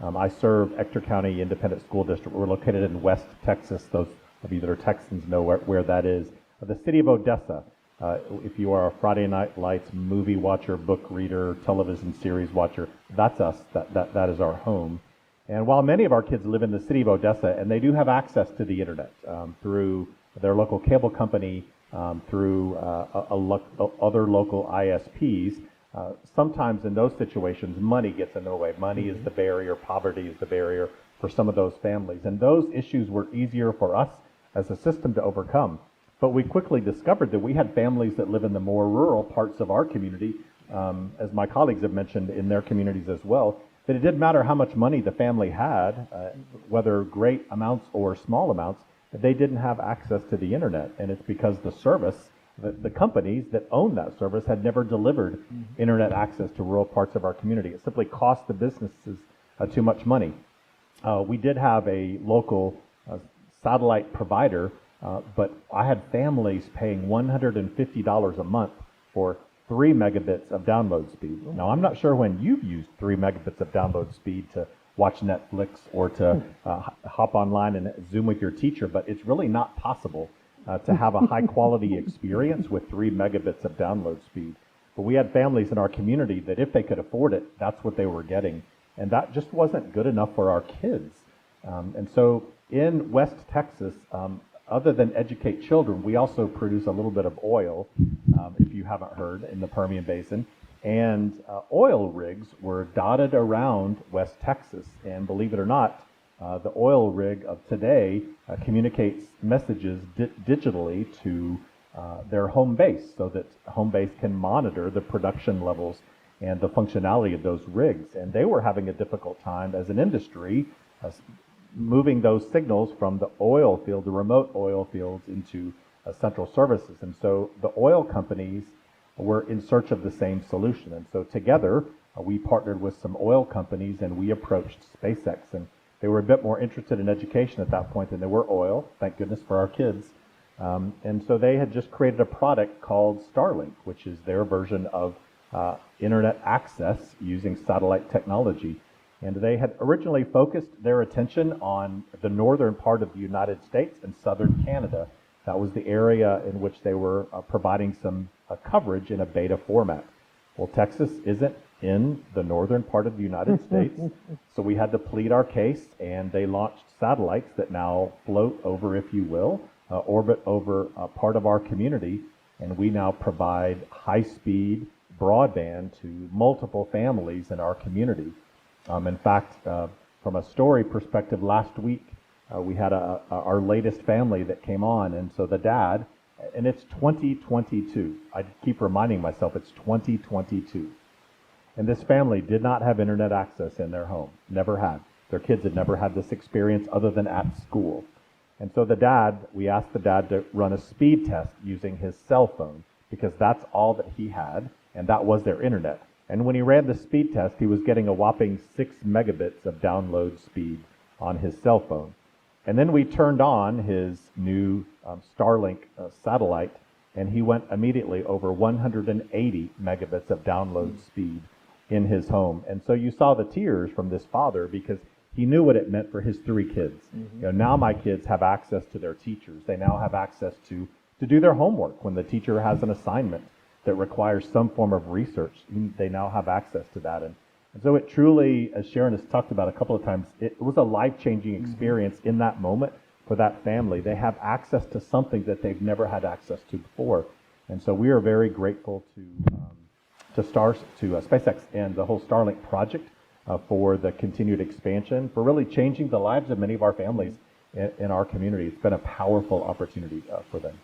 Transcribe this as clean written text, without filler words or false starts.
I serve Ector County Independent School District. We're located in West Texas. Those of you that are Texans know where that is. The city of Odessa. If you are a Friday Night Lights movie watcher, book reader, television series watcher, that's us. That is our home. And while many of our kids live in the city of Odessa, and they do have access to the internet through their local cable company, through other local ISPs, sometimes in those situations, money gets in their way. Money is the barrier, poverty is the barrier for some of those families. And those issues were easier for us as a system to overcome. But we quickly discovered that we had families that live in the more rural parts of our community, as my colleagues have mentioned in their communities as well, that it didn't matter how much money the family had, whether great amounts or small amounts, that they didn't have access to the internet. And it's because the service, the companies that own that service had never delivered internet access to rural parts of our community. It simply cost the businesses too much money. We did have a local satellite provider, but I had families paying $150 a month for 3 megabits of download speed. Now, I'm not sure when you've used 3 megabits of download speed to watch Netflix or to hop online and Zoom with your teacher, but it's really not possible to have a high-quality experience with 3 megabits of download speed. But we had families in our community that if they could afford it, that's what they were getting. And that just wasn't good enough for our kids. And so in West Texas, other than educate children, we also produce a little bit of oil, if you haven't heard, in the Permian Basin. And oil rigs were dotted around West Texas. And believe it or not, the oil rig of today communicates messages digitally to their home base so that home base can monitor the production levels and the functionality of those rigs. And they were having a difficult time as an industry moving those signals from the oil field, the remote oil fields, into central services. And so the oil companies were in search of the same solution. And so together, we partnered with some oil companies and we approached SpaceX. And they were a bit more interested in education at that point than they were oil, thank goodness for our kids. And so they had just created a product called Starlink, which is their version of internet access using satellite technology. And they had originally focused their attention on the northern part of the United States and southern Canada. That was the area in which they were providing some coverage in a beta format. Well, Texas isn't in the northern part of the United States, so we had to plead our case, and they launched satellites that now float over, if you will, orbit over part of our community, and we now provide high-speed broadband to multiple families in our community. In fact, from a story perspective, last week we had our latest family that came on, and so the dad, and it's 2022. I keep reminding myself it's 2022. And this family did not have internet access in their home, never had. Their kids had never had this experience other than at school. And so we asked the dad to run a speed test using his cell phone because that's all that he had, and that was their internet. And when he ran the speed test, he was getting a whopping 6 megabits of download speed on his cell phone. And then we turned on his new Starlink satellite, and he went immediately over 180 megabits of download speed in his home. And so you saw the tears from this father because he knew what it meant for his 3 kids. You know, now my kids have access to their teachers. They now have access to do their homework when the teacher has an assignment that requires some form of research. They now have access to that. And so it truly, as Sharon has talked about a couple of times, it was a life-changing experience in that moment for that family. They have access to something that they've never had access to before. And so we are very grateful to SpaceX and the whole Starlink project for the continued expansion, for really changing the lives of many of our families in our community. It's been a powerful opportunity for them.